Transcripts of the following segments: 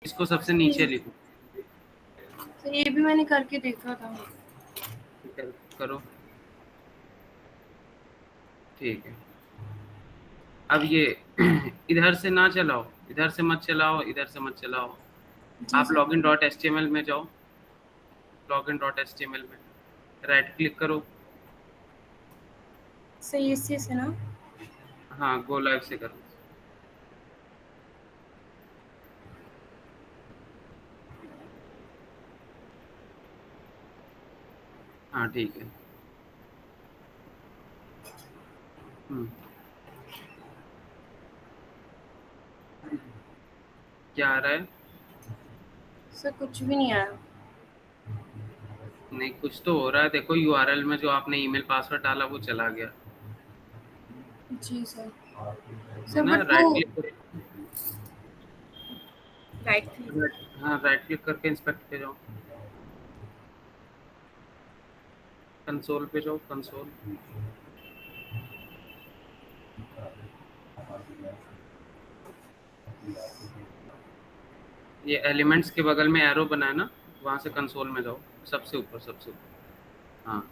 इसको सबसे नीचे लिखो। तो ये भी मैंने करके देखा था। करो, ठीक है। अब ये इधर से ना चलाओ, इधर से मत चलाओ, इधर से मत चलाओ। जी आप सर। login.html में जाओ, login.html में राइट क्लिक करो। सही इसी से ना? हाँ, गो लाइव से करो। हाँ ठीक है। क्या आ रहा है? सर कुछ भी नहीं आया। नहीं, कुछ तो हो रहा है। देखो यूआरएल में जो आपने ईमेल पासवर्ड डाला वो चला गया जी सर। है सर ना। बट वो राइट क्लिक करो। Right click. हाँ, राइट क्लिक करके इंस्पेक्ट पे जाओ, कंसोल पे जाओ, कंसोल। ये एलिमेंट्स के बगल में एरो बना है ना, वहां से कंसोल में जाओ, सबसे ऊपर, सबसे ऊपर। हाँ,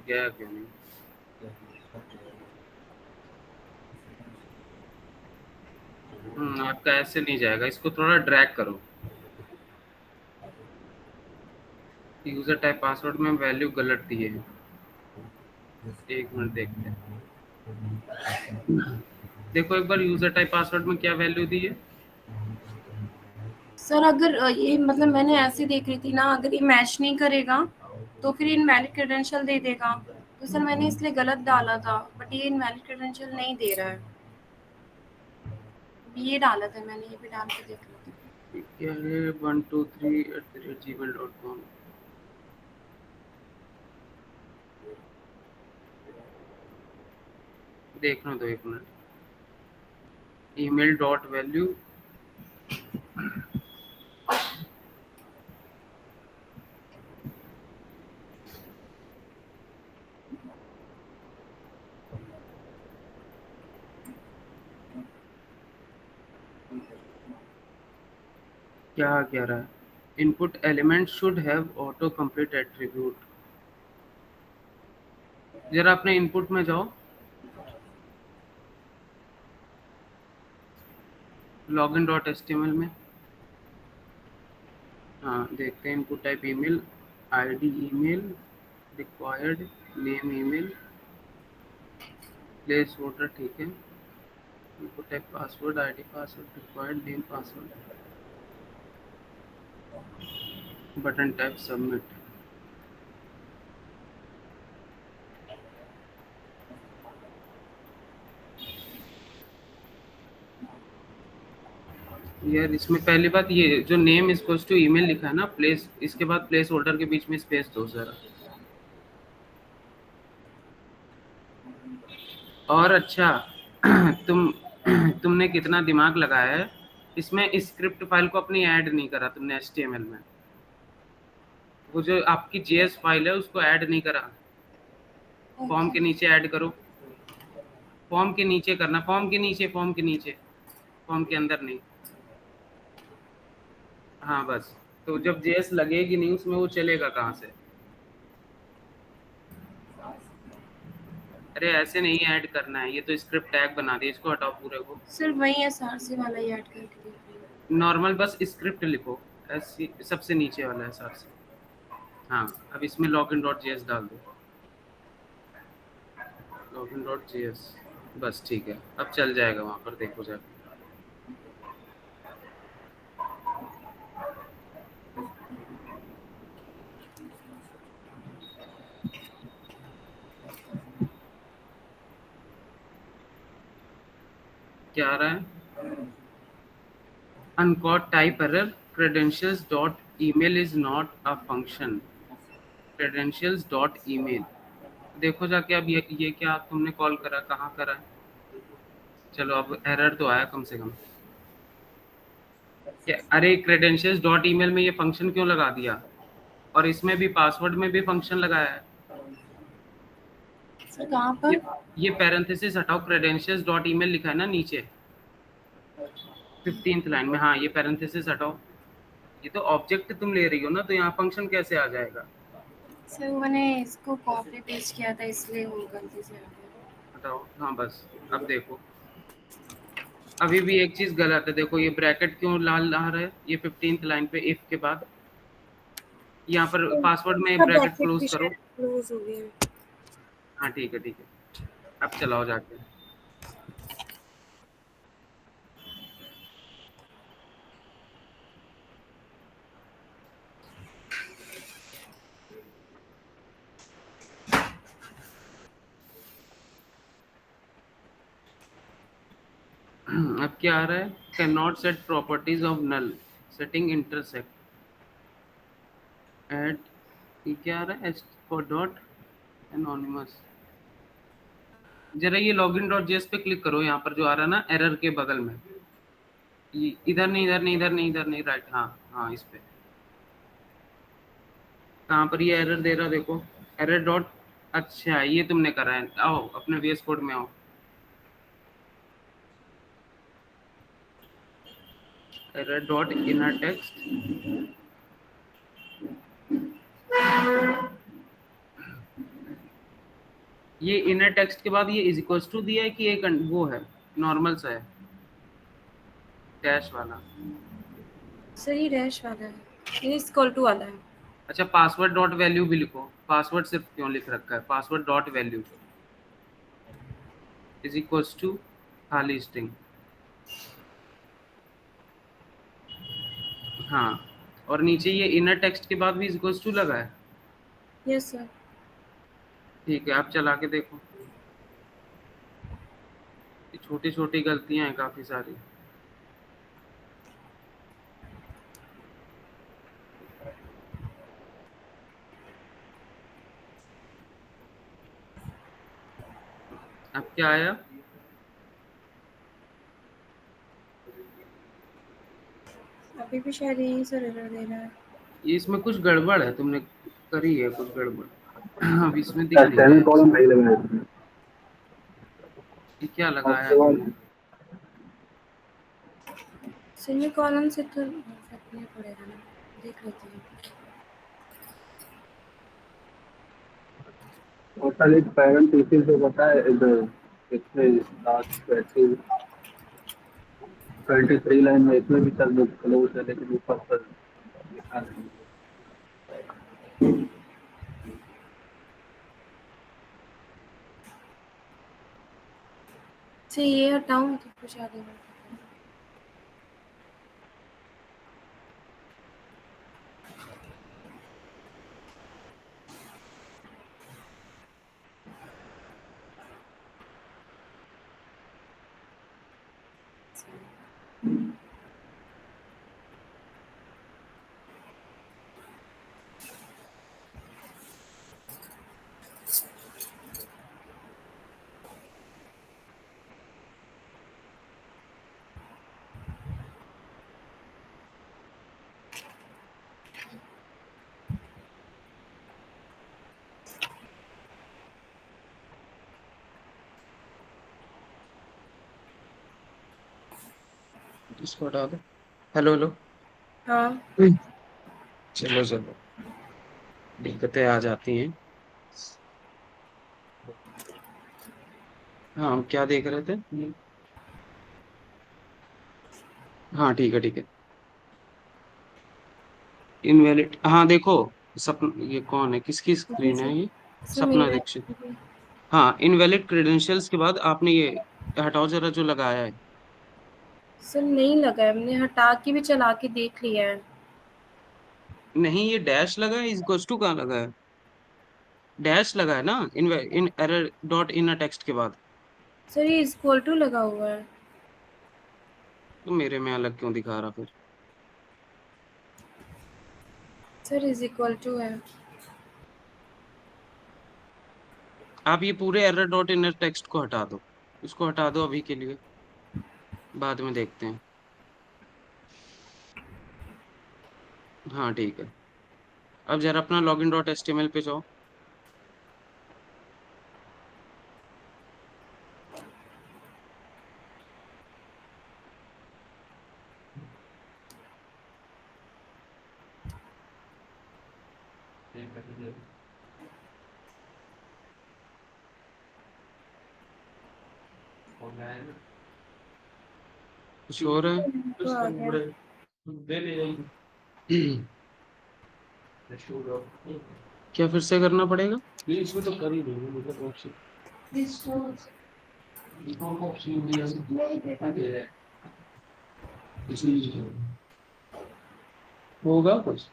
गया क्यों नहीं? आपका ऐसे नहीं जाएगा, इसको थोड़ा ड्रैग करो। यूजर टाइप पासवर्ड में वैल्यू गलत दी है। एक मिनट देखते हैं। देखो एक बार यूजर टाइप पासवर्ड में क्या वैल्यू दी है। सर अगर ये मतलब मैंने ऐसे देख रही थी ना, अगर ये मैच नहीं करेगा तो फिर इनवैलिड क्रेडेंशियल दे देगा। तो सर मैंने इसलिए गलत डाला था, बट ये इनवैलिड क्रेडेंशियल नहीं दे रहा है। ये डाला था मैंने, ये भी डाल के देख रहा था। क्या है 123@gmail.com। देखना दो एक मिनट। ईमेल डॉट वैल्यू, क्या कह रहा है? Input element should have auto complete attribute. जरा अपने इनपुट में जाओ, login.html में। हाँ, देखते हैं। Input type email, ID email required, name email, place holder, ठीक है। Input type password, ID password required, name password, button type submit. यार इसमें पहली बात, ये जो नेम इक्वल्स टू ईमेल लिखा है ना, प्लेस, इसके बाद प्लेस होल्डर के बीच में स्पेस दो जरा। और अच्छा तुमने कितना दिमाग लगाया है, इसमें स्क्रिप्ट फाइल को अपनी ऐड नहीं करा तुमने HTML में। वो जो आपकी JS फाइल है उसको ऐड नहीं करा। Form okay. के नीचे ऐड करो, फॉर्म के नीचे करना, फॉर्म के नीचे, फॉर्म के नीचे, फॉर्म के अंदर नहीं। हाँ बस। तो जब JS लगेगी नहीं उसमें, वो चलेगा कहाँ से? अरे ऐसे नहीं ऐड करना है, ये तो स्क्रिप्ट टैग बना दिया, इसको हटाओ पूरे को। सर वही SRC वाला ही ऐड करके देख रही हूँ। नॉर्मल बस स्क्रिप्ट लिखो, ऐसी सबसे नीचे वाला है SRC। हाँ, अब इसमें login.js डाल दो, login.js। बस ठीक है, अब चल जाएगा वहाँ पर, देखो जाके। क्या आ रहा है? uncaught type error, credentials dot email is not a function, credentials dot email। देखो जाके अब ये क्या तुमने कॉल करा, कहाँ करा है? चलो अब एरर तो आया कम से कम। अरे क्रेडेंशियल्स डॉट ईमेल में ये फंक्शन क्यों लगा दिया, और इसमें भी पासवर्ड में भी फंक्शन लगाया है। सर कहाँ ये पर? ये पैरेंथेसिस हटाओ, क्रेडेंशियल्स डॉट ईमेल लिखा है ना नीचे 15th लाइन में, हाँ ये पैरेंथेसिस हटाओ। ये तो ऑब्जेक्ट तुम ले रही हो ना, तो यहाँ फंक्शन कैसे आ जाएगा। सर मैंने इसको कॉपी पेस्ट किया था इसलिए वो गलती से आ गया। हटाओ, हाँ बस। अब देखो, अभी भी एक चीज गलत है, देखो ये ब्रैकेट क्यों लाल आ रहा है, ये 15th लाइन पे इफ के बाद, यहाँ पर पासवर्ड में इसका ब्रैकेट ब्रैकेट क्लोज भी करो। शायद क्लोज हो गया है। हाँ ठीक है ठीक है, अब चलाओ जाके। अब क्या आ रहा है, can not set properties of null, setting intersect at, ये क्या आ रहा है, एच फॉर डॉट एनोनिमस। जरा ये लॉगिन डॉट जेएस पे क्लिक करो, यहाँ पर जो आ रहा है ना एरर के बगल में, ये इधर नहीं इधर नहीं इधर नहीं इधर नहीं, राइट, हाँ हाँ इस पे। कहाँ पर ये एरर दे रहा देखो, एरर डॉट, अच्छा ये तुमने करा है, आओ अपने वीएस कोड में आओ। एरर डॉट इनर टेक्स्ट, ये इनर टेक्स्ट के बाद ये इज इक्वल्स टू दिया है कि एक वो है नॉर्मल सा है डैश वाला। सर ये डैश वाला है, ये इक्वल टू वाला है। अच्छा पासवर्ड डॉट वैल्यू भी लिखो, पासवर्ड सिर्फ क्यों लिख रखा है, password dot value is equals to खाली स्ट्रिंग। हाँ, और नीचे ये इनर टेक्स्ट के बाद भी इज इक्वल्स टू लगा है। Yes sir. ठीक है, आप चला के देखो, छोटी छोटी गलतियां हैं काफी सारी। अब क्या आया, अभी भी शायद यही सर एरर दे रहा है। ये इसमें कुछ गड़बड़ है, तुमने करी है कुछ गड़बड़। अब इसमें दिख नहीं रहा सेमी है कॉलम इसमें, नहीं लगा इसमें। ये क्या लगाया उसके है बाद तुमने। सेमी कॉलम से तो फर्क नहीं पड़ेगा ना, देख लेते हैं। टोटल एक पैरेंट इसी से बताए इधर, इसमें लास्ट 23 लाइन में इसमें भी सर बुक क्लोज है, लेकिन ऊपर पर लिखा नहीं है। अच्छा ये हटाऊं तो कुछ आगे बढ़ सकता है। इसको हटा दो, हेलो हेलो। हाँ चलो चलो, दिक्कतें आ जाती हैं। हाँ हम क्या देख रहे थे, हाँ ठीक है ठीक है। इनवैलिड, हाँ देखो, सपन ये कौन है, किसकी जी स्क्रीन सर। है ये, सर सपना मेरा दीक्षित। हाँ इनवैलिड क्रेडेंशियल्स के बाद आपने ये हटाओ जरा जो लगाया है। सर नहीं लगा है, मैंने हटा के भी चला के देख लिया है। नहीं ये डैश लगा है, इज इक्वल्स टू कहाँ लगा है, डैश लगा है ना इन एरर डॉट इन टेक्स्ट के बाद। सर ये इक्वल टू लगा हुआ है। तो मेरे में अलग क्यों दिखा रहा फिर। सर इज इक्वल टू है। आप ये पूरे एरर डॉट इनर टेक्स्ट को हटा दो, इसको हटा दो अभी के लिए, बाद में देखते हैं। हाँ ठीक है। अब जरा अपना लॉगिन डॉट एचटीएमएल पे जाओ। कुछ और है? तो आ गया। क्या फिर से करना पड़ेगा? होगा कुछ,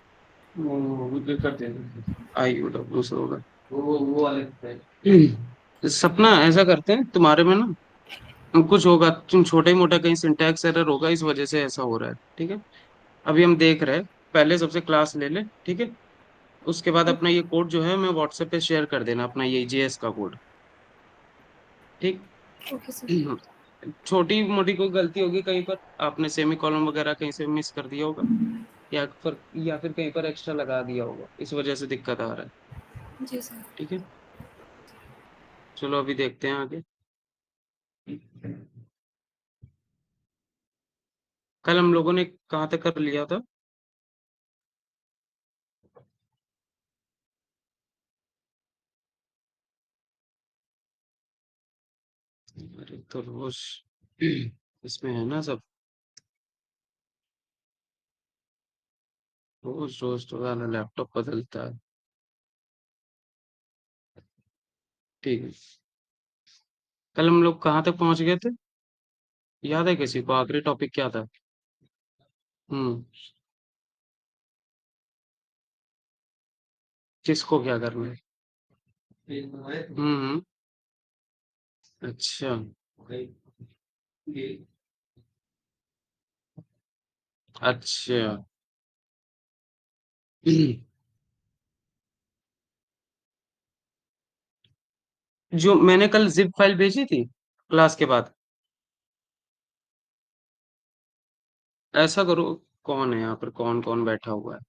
आई डब्ल्यू से होगा। सपना ऐसा करते हैं तुम्हारे में ना, कुछ होगा, तुम छोटा ही मोटा कहीं सिंटैक्स एरर होगा, इस वजह से ऐसा हो रहा है। ठीक है, अभी हम देख रहे हैं। पहले सबसे क्लास ले ले, ठीक है। उसके बाद अपना ये कोड जो है मैं व्हाट्सएप पे शेयर कर देना, अपना ये जेएस का कोड। ठीक। Okay sir. छोटी मोटी कोई गलती होगी कहीं पर, आपने सेमी कॉलम वगैरह कहीं से मिस कर दिया होगा, या फिर कहीं पर एक्स्ट्रा लगा दिया होगा, इस वजह से दिक्कत आ रहा है। जी सर। ठीक है, चलो अभी देखते हैं आगे। कल हम लोगों ने कहाँ तक कर लिया था? अरे तो रोज इसमें है ना सब, रोज रोज तो वाला लैपटॉप बदलता है। ठीक है, कल हम लोग कहाँ तक पहुंच गए थे? याद है किसी को आखिरी टॉपिक क्या था? हम्म। किसको क्या करना है? हम्म। अच्छा। अच्छा। जो मैंने कल जिप फाइल भेजी थी क्लास के बाद, ऐसा करो, कौन है यहाँ पर, कौन कौन बैठा हुआ है?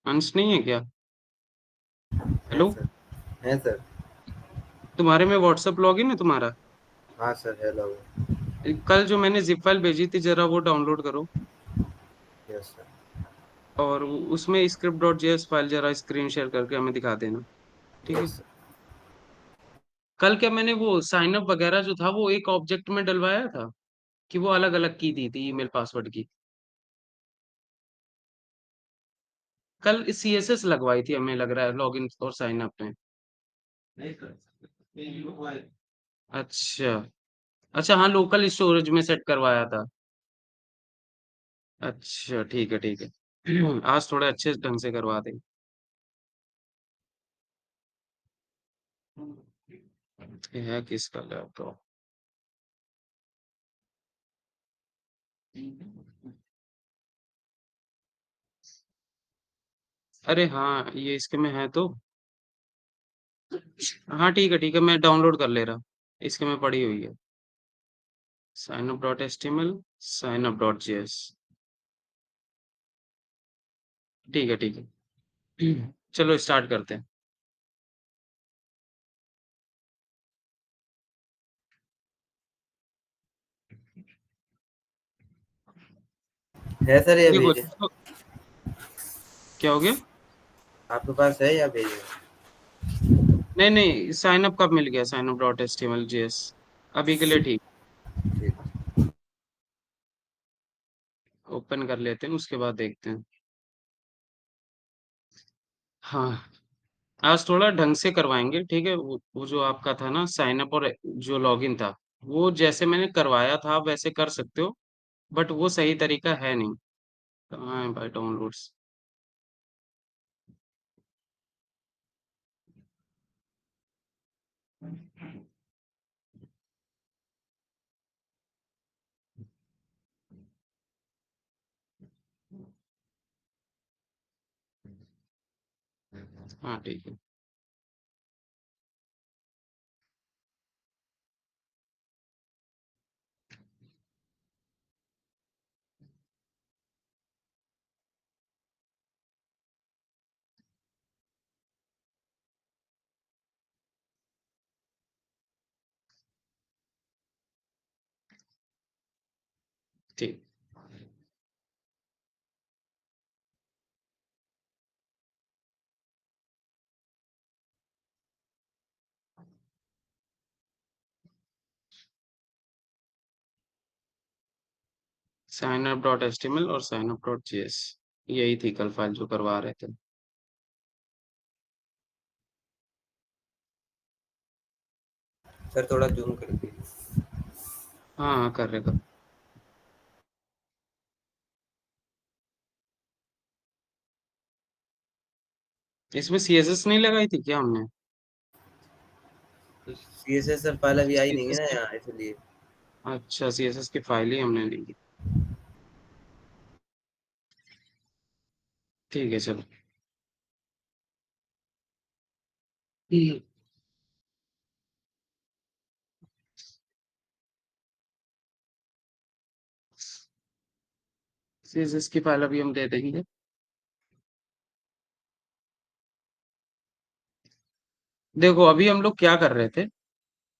अंश नहीं है क्या? है हेलो, सर। है सर। तुम्हारे में व्हाट्सएप लॉगिन है तुम्हारा? हाँ सर, है लॉगिन। कल जो मैंने जिप फाइल भेजी थी जरा वो डाउनलोड करो, यस सर। और उसमें स्क्रिप्ट डॉट जेएस फाइल जरा स्क्रीन शेयर करके हमें दिखा देना। ठीक है। Yes sir. कल क्या मैंने वो साइन अप वगैरह जो था वो एक ऑब्जेक्ट में डलवाया था, कि वो अलग अलग की दी थी ईमेल पासवर्ड की? कल सीएसएस लगवाई थी हमें लग रहा है लॉगिन और साइन अप में। अच्छा। अच्छा हाँ, लोकल स्टोरेज में सेट करवाया था। अच्छा ठीक है ठीक है। आज थोड़े अच्छे ढंग से करवा देंगे। ये है किसका लैपटॉप? अरे हाँ, ये इसके में है तो। हाँ ठीक है, मैं डाउनलोड कर ले रहा, इसके में पड़ी हुई है। Sign up dot H T M L, sign up dot G S. ठीक है। चलो स्टार्ट करते हैं। है सर या देखो भेजे? तो, क्या हो गया? आपके पास है या भेजे? नहीं नहीं, साइन अप कब मिल गया, sign up dot H T M L G S, अभी के लिए ठीक। ठीक। ओपन कर लेते हैं, उसके बाद देखते हैं। हाँ, आज थोड़ा ढंग से करवाएंगे, ठीक है। वो जो आपका था ना साइन अप और जो लॉगिन था, वो जैसे मैंने करवाया था आप वैसे कर सकते हो, बट वो सही तरीका है नहीं। कहाँ है भाई डाउनलोड्स? हाँ ठीक है। ठीक। signup.html और signup.js यही थी कल फाइल जो करवा रहे थे। सर थोड़ा जूम कर दीजिए। हाँ कर रहे कर। इसमें CSS नहीं लगाई थी क्या हमने? CSS सर फाइल अभी आई नहीं है CSS ना की, यहाँ, इसलिए। अच्छा CSS की फाइल ही हमने नहीं ली। ठीक है चलो। CSS की फाइल अभी हम दे देंगे। देखो अभी हम लोग क्या कर रहे थे,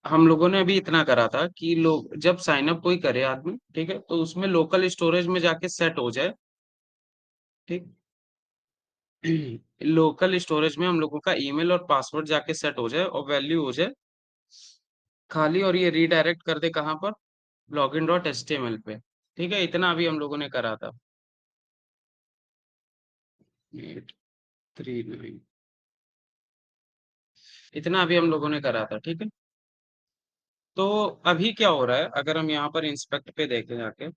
हम लोगों ने अभी इतना करा था कि लोग जब साइन अप कोई करे आदमी, ठीक है, तो उसमें लोकल स्टोरेज में जाके सेट हो जाए। ठीक। लोकल स्टोरेज में हम लोगों का ईमेल और पासवर्ड जाके सेट हो जाए और वैल्यू हो जाए खाली, और ये रीडायरेक्ट कर दे कहाँ पर, login.html पे। ठीक है, इतना अभी हम लोगों ने करा था। 839 इतना अभी हम लोगों ने करा था। ठीक है, तो अभी क्या हो रहा है अगर हम यहाँ पर इंस्पेक्ट पे देखें जाके,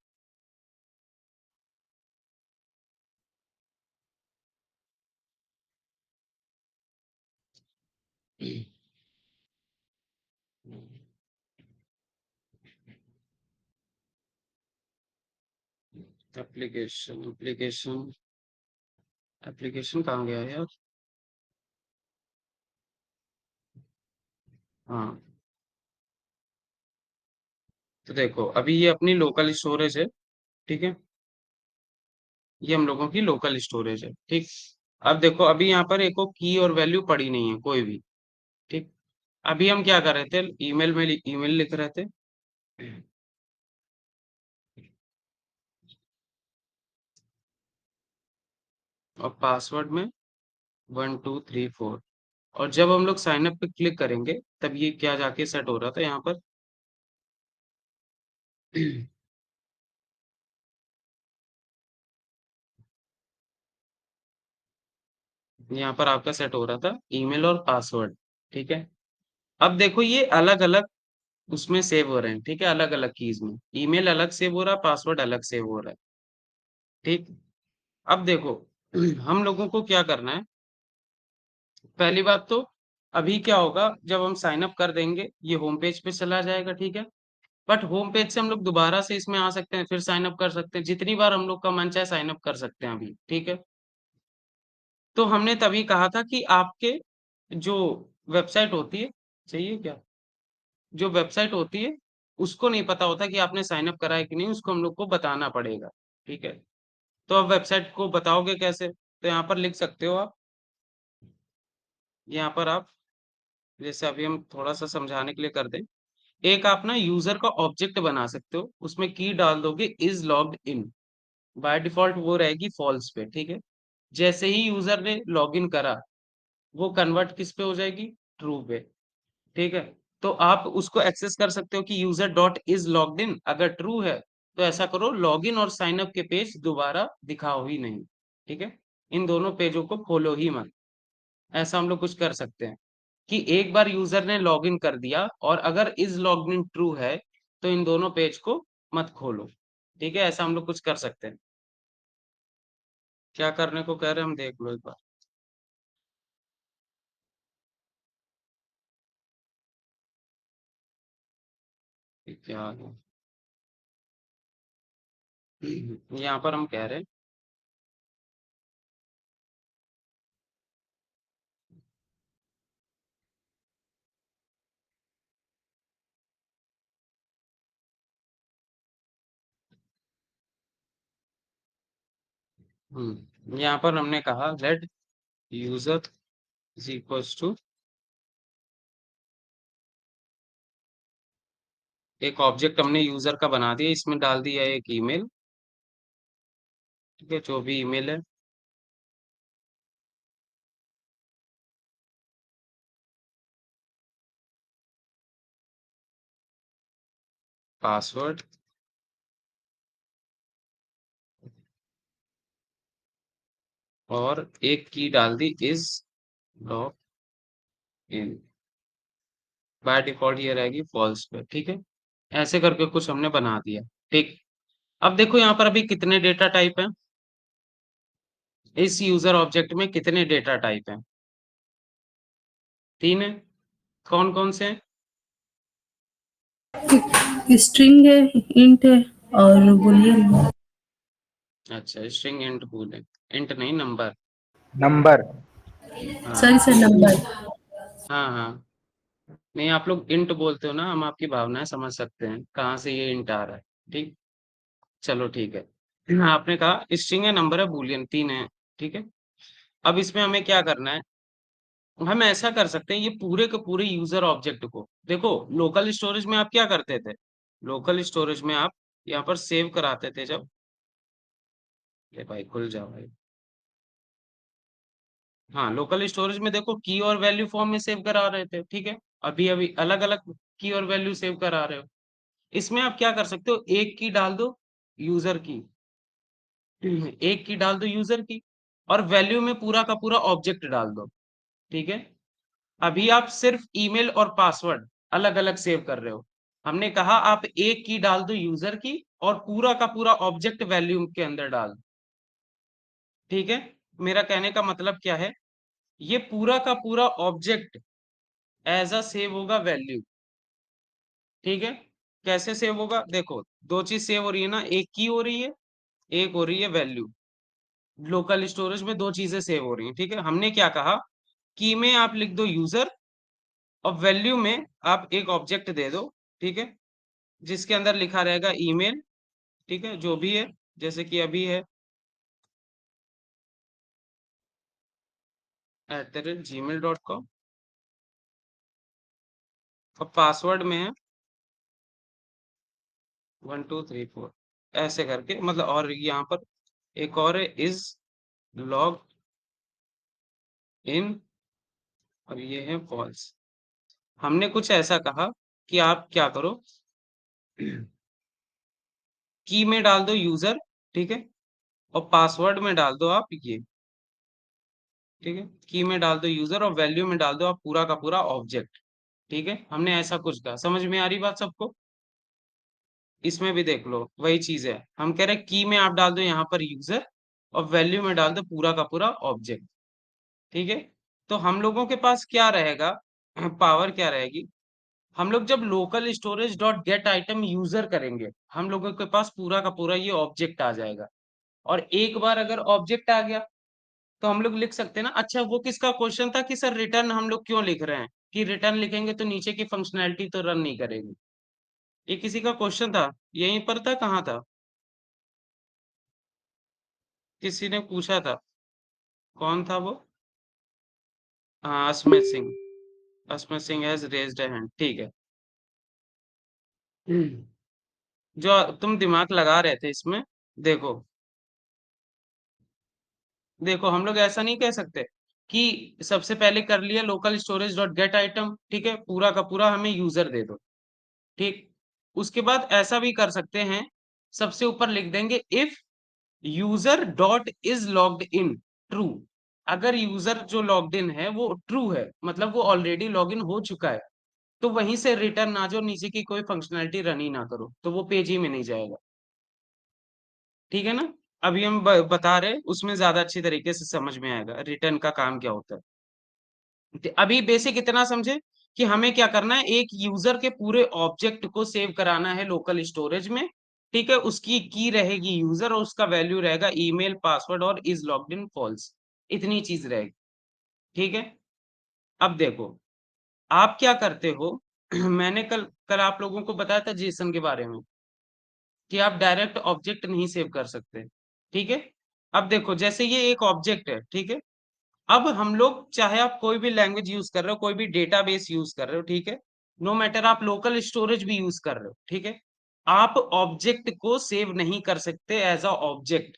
एप्लीकेशन एप्लीकेशन एप्लीकेशन कहाँ गया यार? हाँ, तो देखो अभी ये अपनी लोकल स्टोरेज है। ठीक है, ये हम लोगों की लोकल स्टोरेज है। ठीक। अब देखो अभी यहाँ पर एक की और वैल्यू पड़ी नहीं है कोई भी। ठीक। अभी हम क्या कर रहे थे, ईमेल में ईमेल लिख रहे थे, और पासवर्ड में 1234, और जब हम लोग साइन अप पे क्लिक करेंगे तब ये क्या जाके सेट हो रहा था यहाँ पर। यहाँ पर आपका सेट हो रहा था ईमेल और पासवर्ड। ठीक है, अब देखो ये अलग अलग उसमें सेव हो रहे हैं। ठीक है, अलग अलग कीज में ईमेल अलग सेव हो रहा है, पासवर्ड अलग सेव हो रहा है। ठीक। अब देखो हम लोगों को क्या करना है, पहली बात तो अभी क्या होगा जब हम साइन अप कर देंगे ये होम पेज पे चला जाएगा। ठीक है, बट होम पेज से हम लोग दोबारा से इसमें आ सकते हैं, फिर साइन अप कर सकते हैं, जितनी बार हम लोग का मन चाहे साइन अप कर सकते हैं अभी। ठीक है, तो हमने तभी कहा था कि आपके जो वेबसाइट होती है, चाहिए क्या, जो वेबसाइट होती है उसको नहीं पता होता कि आपने साइन अप करा है कि नहीं, उसको हम लोग को बताना पड़ेगा। ठीक है, तो अब वेबसाइट को बताओगे कैसे, तो यहाँ पर लिख सकते हो आप, यहाँ पर आप, जैसे अभी हम थोड़ा सा समझाने के लिए कर दें, एक आप ना यूजर का ऑब्जेक्ट बना सकते हो, उसमें की डाल दोगे is logged in, by default वो रहेगी फॉल्स पे। ठीक है, जैसे ही यूजर ने लॉगिन करा वो कन्वर्ट किस पे हो जाएगी, ट्रू पे। ठीक है, तो आप उसको एक्सेस कर सकते हो कि user dot is logged in, अगर ट्रू है तो ऐसा करो लॉगिन और साइन अप के पेज दोबारा दिखाओ ही नहीं। ठीक है, इन दोनों पेजों को खोलो ही मत। ऐसा हम लोग कुछ कर सकते हैं कि एक बार यूजर ने लॉगिन कर दिया और अगर इज लॉग्ड इन ट्रू है तो इन दोनों पेज को मत खोलो। ठीक है, ऐसा हम लोग कुछ कर सकते हैं। क्या करने को कह रहे हैं हम देख लो एक बार। ये क्या है, यहाँ पर हम कह रहे हैं, यहाँ पर हमने कहा let user is equals to एक ऑब्जेक्ट हमने यूजर का बना दिया, इसमें डाल दिया एक ईमेल, ठीक है, जो भी ईमेल है, पासवर्ड, और एक की डाल दी is log in. By default ये रहेगी फॉल्स पे, ठीक है। ऐसे करके कुछ हमने बना दिया, ठीक। अब देखो यहाँ पर अभी कितने डेटा टाइप हैं, इस यूजर ऑब्जेक्ट में कितने डेटा टाइप हैं? 3 है। कौन कौन से हैं? स्ट्रिंग है, इंट है और बुलियन है। अच्छा, स्ट्रिंग, इंट, बूलियन। इंट नहीं, नंबर। नंबर। हाँ सॉरी सर, नंबर। हाँ हाँ। नहीं, आप लोग इंट बोलते हो ना, हम आपकी भावनाएं समझ सकते हैं कहाँ से ये इंट आ रहा है, ठीक। चलो ठीक है। आपने कहा स्ट्रिंग है, नंबर है, बूलियन, 3 है, ठीक है। अब इसमें हमें क्या करना है, हम ऐसा कर सकते हैं, ये पूरे के पूरे यूजर ऑब्जेक्ट को देखो, लोकल स्टोरेज में आप क्या करते थे, लोकल स्टोरेज में आप यहाँ पर सेव कराते थे जब, ये भाई खुल जाओ भाई। हाँ, लोकल स्टोरेज में देखो की और वैल्यू फॉर्म में सेव करा रहे थे, ठीक है। अभी अभी अलग अलग की और वैल्यू सेव करा रहे हो। इसमें आप क्या कर सकते हो, एक की डाल दो यूजर की, एक की डाल दो यूजर की, और वैल्यू में पूरा का पूरा ऑब्जेक्ट डाल दो, ठीक है। अभी आप सिर्फ ईमेल और पासवर्ड अलग अलग सेव कर रहे हो। हमने कहा आप एक की डाल दो यूजर की, और पूरा का पूरा ऑब्जेक्ट वैल्यू के अंदर डाल दो, ठीक है। मेरा कहने का मतलब क्या है, ये पूरा का पूरा ऑब्जेक्ट एज अ सेव होगा वैल्यू, ठीक है। कैसे सेव होगा, देखो दो चीज सेव हो रही है ना, एक की हो रही है, एक हो रही है वैल्यू। लोकल स्टोरेज में दो चीजें सेव हो रही हैं, ठीक है। हमने क्या कहा, की में आप लिख दो यूजर, और वैल्यू में आप एक ऑब्जेक्ट दे दो, ठीक है, जिसके अंदर लिखा रहेगा ईमेल, ठीक है, जो भी है, जैसे कि अभी है @gmail.com, और पासवर्ड में है 1234, ऐसे करके मतलब। और यहाँ पर एक और है इज लॉग इन, और ये है फॉल्स। हमने कुछ ऐसा कहा कि आप क्या करो, की में डाल दो यूजर, ठीक है, और पासवर्ड में डाल दो आप ये, ठीक है। की में डाल दो यूजर, और वैल्यू में डाल दो आप पूरा का पूरा ऑब्जेक्ट, ठीक है। हमने ऐसा कुछ कहा, समझ में आ रही बात सबको? इसमें भी देख लो वही चीज है, हम कह रहे हैं की में आप डाल दो यहाँ पर यूजर, और वैल्यू में डाल दो पूरा का पूरा ऑब्जेक्ट, ठीक है। तो हम लोगों के पास क्या रहेगा, पावर क्या रहेगी, हम लोग जब local storage dot gate item user करेंगे, हम लोगों के पास पूरा का पूरा ये ऑब्जेक्ट आ जाएगा। और एक बार अगर ऑब्जेक्ट आ गया, तो हम लोग लिख सकते हैं ना। अच्छा, वो किसका क्वेश्चन था कि सर रिटर्न हम लोग क्यों लिख रहे हैं, कि रिटर्न लिखेंगे तो नीचे की फंक्शनैलिटी तो रन नहीं करेगी, ये किसी का क्वेश्चन था, यहीं पर था, कहाँ था, किसी ने पूछा था, कौन था वो? हाँ, Asmit Singh, Asmit Singh has raised hand, ठीक है। जो तुम दिमाग लगा रहे थे इसमें, देखो देखो, हम लोग ऐसा नहीं कह सकते कि सबसे पहले कर लिया local storage dot gate item, ठीक है, पूरा का पूरा हमें यूजर दे दो, ठीक। उसके बाद ऐसा भी कर सकते हैं, सबसे ऊपर लिख देंगे if user dot is logged in true. अगर यूजर जो लॉग्ड इन है वो ट्रू है, मतलब वो ऑलरेडी लॉग इन हो चुका है, तो वहीं से रिटर्न ना जो नीचे की कोई फंक्शनैलिटी रन ही ना करो, तो वो पेज ही में नहीं जाएगा, ठीक है ना। अभी हम बता रहे हैं, उसमें ज्यादा अच्छी तरीके से समझ में आएगा रिटर्न का काम क्या होता है। अभी बेसिक इतना समझे कि हमें क्या करना है, एक यूजर के पूरे ऑब्जेक्ट को सेव कराना है लोकल स्टोरेज में, ठीक है। उसकी की रहेगी यूजर, और उसका वैल्यू रहेगा ईमेल, पासवर्ड और इज लॉग्ड इन फॉल्स, इतनी चीज रहेगी, ठीक है। अब देखो आप क्या करते हो, मैंने कल कल आप लोगों को बताया था जेसन के बारे में, कि आप डायरेक्ट ऑब्जेक्ट नहीं सेव कर सकते, ठीक है। अब देखो जैसे ये एक ऑब्जेक्ट है, ठीक है। अब हम लोग चाहे आप कोई भी लैंग्वेज यूज कर रहे हो, कोई भी डेटाबेस यूज कर रहे हो, ठीक है, नो मैटर आप लोकल स्टोरेज भी यूज कर रहे हो, ठीक है, आप ऑब्जेक्ट को सेव नहीं कर सकते एज अ ऑब्जेक्ट,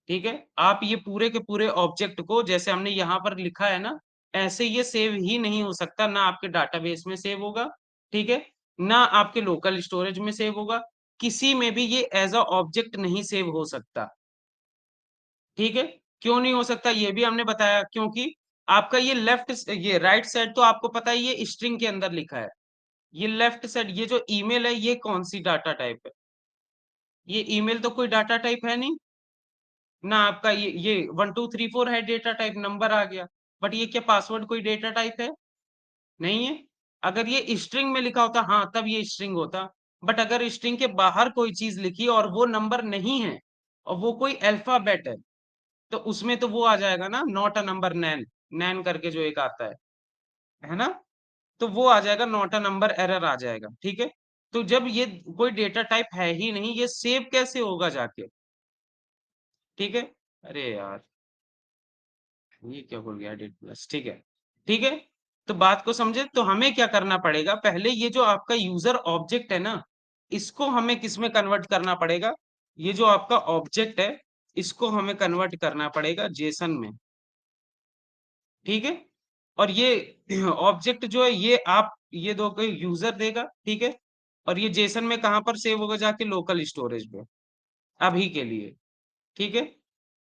ठीक है, आप ये पूरे के पूरे ऑब्जेक्ट को जैसे हमने यहाँ पर लिखा है ना, ऐसे ये सेव ही नहीं हो सकता, ना आपके डाटाबेस में सेव होगा, ठीक है, ना आपके लोकल स्टोरेज में सेव होगा, किसी में भी ये एज अ ऑब्जेक्ट नहीं सेव हो सकता, ठीक है। क्यों नहीं हो सकता ये भी हमने बताया, क्योंकि आपका ये राइट साइड तो आपको पता है ये स्ट्रिंग के अंदर लिखा है, ये लेफ्ट साइड ये जो ईमेल है ये कौन सी डाटा टाइप है, ये ईमेल तो कोई डाटा टाइप है नहीं ना, आपका ये 1234 है डेटा टाइप, नंबर आ गया, बट ये क्या पासवर्ड कोई डेटा टाइप है, नहीं है। अगर ये स्ट्रिंग में लिखा होता हाँ तब ये स्ट्रिंग होता, बट अगर स्ट्रिंग के बाहर कोई चीज लिखी और वो नंबर नहीं है और वो कोई अल्फाबेट है, तो उसमें तो वो आ जाएगा ना, नॉट अ नंबर, नैन नैन करके जो एक आता है ना, तो वो आ जाएगा, नॉट अ नंबर एरर आ जाएगा, ठीक है। तो जब ये कोई डेटा टाइप है ही नहीं, ये सेव कैसे होगा जाके, ठीक है। अरे यार ये क्या बोल गया एडिट प्लस, ठीक है, ठीक है। तो बात को समझे, तो हमें क्या करना पड़ेगा, पहले ये जो आपका यूजर ऑब्जेक्ट है ना, इसको हमें किस में कन्वर्ट करना पड़ेगा, ये जो आपका ऑब्जेक्ट है इसको हमें कन्वर्ट करना पड़ेगा जेसन में, ठीक है। और ये ऑब्जेक्ट जो है ये आप ये दो कोई यूजर देगा, ठीक है, और ये जेसन में कहां पर सेव होगा, जाके लोकल स्टोरेज पे अभी के लिए, ठीक है।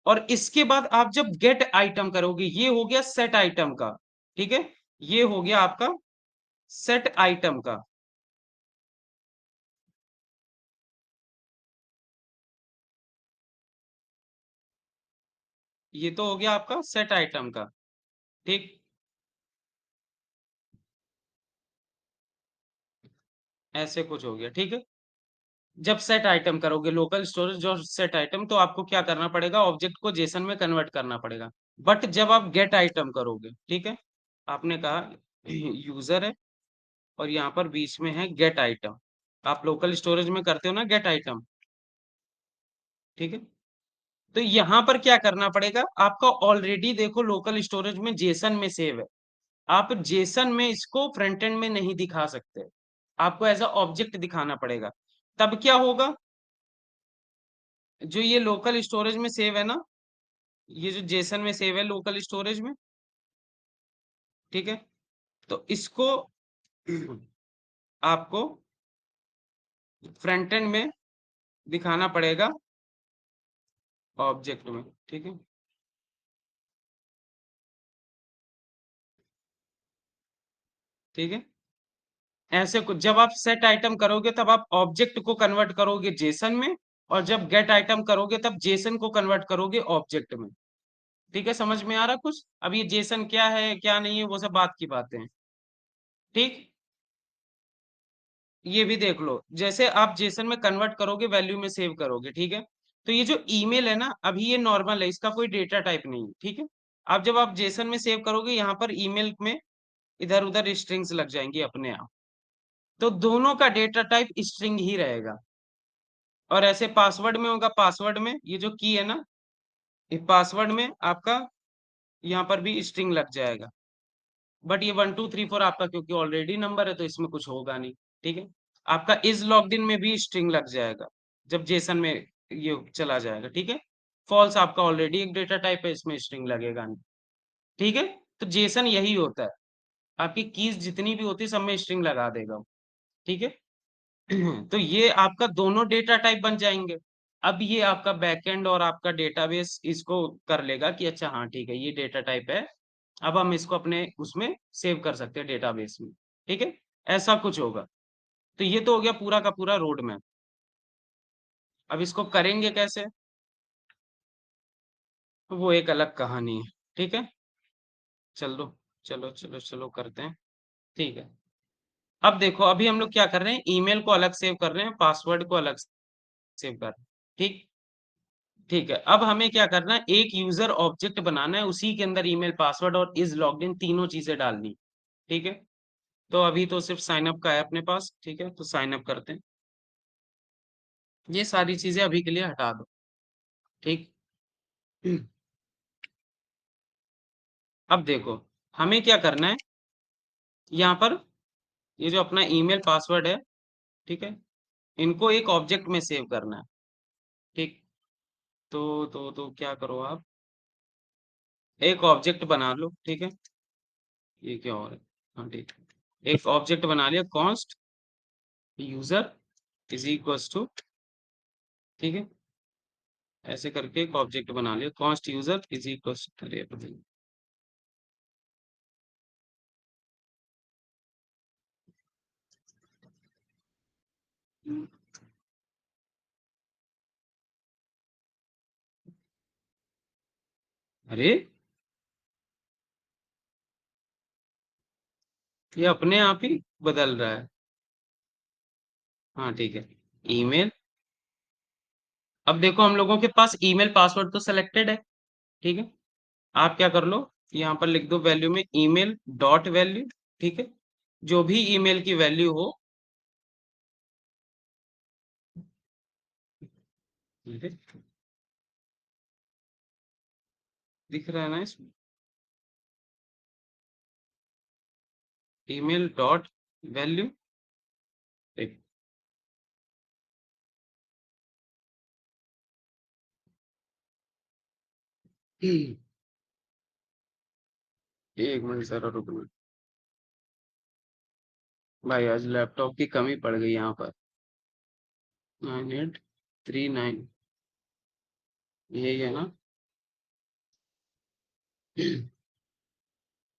और इसके बाद आप जब गेट आइटम करोगे, ये हो गया सेट आइटम का, ठीक है, ये हो गया आपका सेट आइटम का, ये तो हो गया आपका सेट आइटम का, ठीक, ऐसे कुछ हो गया, ठीक है। जब सेट आइटम करोगे लोकल स्टोरेज और सेट आइटम, तो आपको क्या करना पड़ेगा, ऑब्जेक्ट को जेसन में कन्वर्ट करना पड़ेगा। बट जब आप गेट आइटम करोगे, ठीक है, आपने कहा यूजर है और यहाँ पर बीच में है गेट आइटम, आप लोकल स्टोरेज में करते हो ना गेट आइटम, ठीक है। तो यहाँ पर क्या करना पड़ेगा, आपका ऑलरेडी देखो लोकल स्टोरेज में जेसन में सेव है, आप जेसन में इसको फ्रंट एंड में नहीं दिखा सकते, आपको एज अ ऑब्जेक्ट दिखाना पड़ेगा। तब क्या होगा, जो ये लोकल स्टोरेज में सेव है ना, ये जो जेसन में सेव है लोकल स्टोरेज में, ठीक है, तो इसको आपको फ्रंट एंड में दिखाना पड़ेगा ऑब्जेक्ट में, ठीक है, ठीक है। ऐसे कुछ जब आप सेट आइटम करोगे तब आप ऑब्जेक्ट को कन्वर्ट करोगे जेसन में, और जब गेट आइटम करोगे तब जेसन को कन्वर्ट करोगे ऑब्जेक्ट में, ठीक है। समझ में आ रहा कुछ, अब ये जेसन क्या है क्या नहीं है वो सब बात की बातें हैं, ठीक। ये भी देख लो, जैसे आप जेसन में कन्वर्ट करोगे वैल्यू में सेव करोगे, ठीक है। तो ये जो ईमेल है ना अभी ये नॉर्मल है, इसका कोई डेटा टाइप नहीं है, ठीक है। आप जब आप जेसन में सेव करोगे यहाँ पर ईमेल में इधर उधर स्ट्रिंग्स लग जाएंगी अपने आप, तो दोनों का डेटा टाइप स्ट्रिंग ही रहेगा। और ऐसे पासवर्ड में होगा, पासवर्ड में ये जो की है ना, ये पासवर्ड में आपका यहाँ पर भी स्ट्रिंग लग जाएगा, बट ये 1234 आपका क्योंकि ऑलरेडी नंबर है तो इसमें कुछ होगा नहीं, ठीक है। आपका इज लॉग्ड इन में भी स्ट्रिंग लग जाएगा जब जेसन में ये चला जाएगा, ठीक है। फॉल्स आपका ऑलरेडी एक डेटा टाइप है, इसमें स्ट्रिंग लगेगा नहीं, ठीक है। तो जेसन यही होता है, आपकी कीज जितनी भी होती है सब में स्ट्रिंग लगा देगा वो, ठीक है। तो ये आपका दोनों डेटा टाइप बन जाएंगे। अब ये आपका बैकएंड और आपका डेटाबेस इसको कर लेगा कि अच्छा हाँ ठीक है ये डेटा टाइप है, अब हम इसको अपने उसमें सेव कर सकते हैं डेटाबेस में, ठीक है। ऐसा कुछ होगा। तो ये तो हो गया पूरा का पूरा रोड मैप। अब इसको करेंगे कैसे, तो वो एक अलग कहानी है, ठीक है। चलो चलो चलो चलो करते हैं, ठीक है। अब देखो अभी हम लोग क्या कर रहे हैं, ईमेल को अलग सेव कर रहे हैं, पासवर्ड को अलग सेव कर रहे हैं, ठीक, ठीक है। अब हमें क्या करना है, एक यूजर ऑब्जेक्ट बनाना है, उसी के अंदर ईमेल पासवर्ड और इज लॉग्ड इन तीनों चीजें डालनी, ठीक है। तो अभी तो सिर्फ साइन अप का है अपने पास, ठीक है, तो साइन अप करते हैं, ये सारी चीजें अभी के लिए हटा दो, ठीक। अब देखो हमें क्या करना है, यहाँ पर ये जो अपना ईमेल पासवर्ड है, ठीक है, इनको एक ऑब्जेक्ट में सेव करना है, ठीक। तो क्या करो आप, एक ऑब्जेक्ट बना लो, ठीक है। ये क्या हो रहा है, हाँ ठीक, एक ऑब्जेक्ट बना लिया, const user is equals to, ठीक है, ऐसे करके एक ऑब्जेक्ट बना लिया, const user is equals to, अरे ये अपने आप ही बदल रहा है, हाँ ठीक है, ईमेल। अब देखो हम लोगों के पास ईमेल पासवर्ड तो सिलेक्टेड है, ठीक है। आप क्या कर लो, यहाँ पर लिख दो वैल्यू में ईमेल डॉट वैल्यू, ठीक है, जो भी ईमेल की वैल्यू हो, ठीक है, दिख रहा है ना इसमें, ईमेल डॉट वैल्यू, ठीक। एक मिनट सर, रुकना भाई, आज लैपटॉप की कमी पड़ गई यहाँ पर, 9839, यही है ना।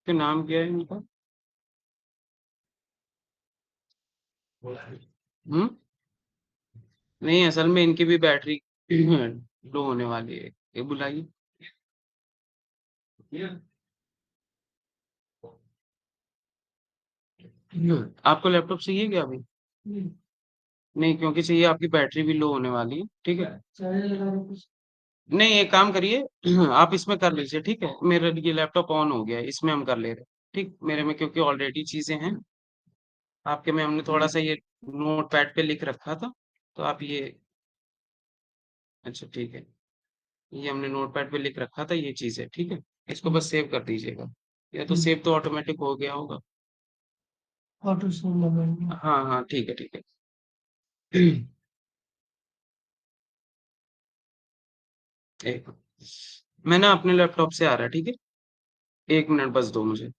तो नाम क्या है इनका, हम्म, नहीं असल में इनकी भी बैटरी लो होने वाली है, ये बुलाइए। आपको लैपटॉप चाहिए क्या अभी, नहीं क्योंकि चाहिए, आपकी बैटरी भी लो होने वाली है, ठीक है। नहीं एक काम करिए, आप इसमें कर लीजिए, ठीक है, मेरा ये लैपटॉप ऑन हो गया है, इसमें हम कर ले रहे हैं, ठीक, मेरे में क्योंकि ऑलरेडी चीजें हैं, आपके में हमने थोड़ा सा ये नोट पैड पे लिख रखा था, तो आप ये, अच्छा ठीक है, ये हमने नोट पैड पे लिख रखा था ये चीज है, ठीक है, इसको बस सेव कर दीजिएगा, या तो सेव तो ऑटोमेटिक हो गया होगा, ऑटो सेव, हाँ हाँ ठीक है ठीक है। एक मैं ना अपने लैपटॉप से आ रहा है, ठीक है, एक मिनट बस दो मुझे।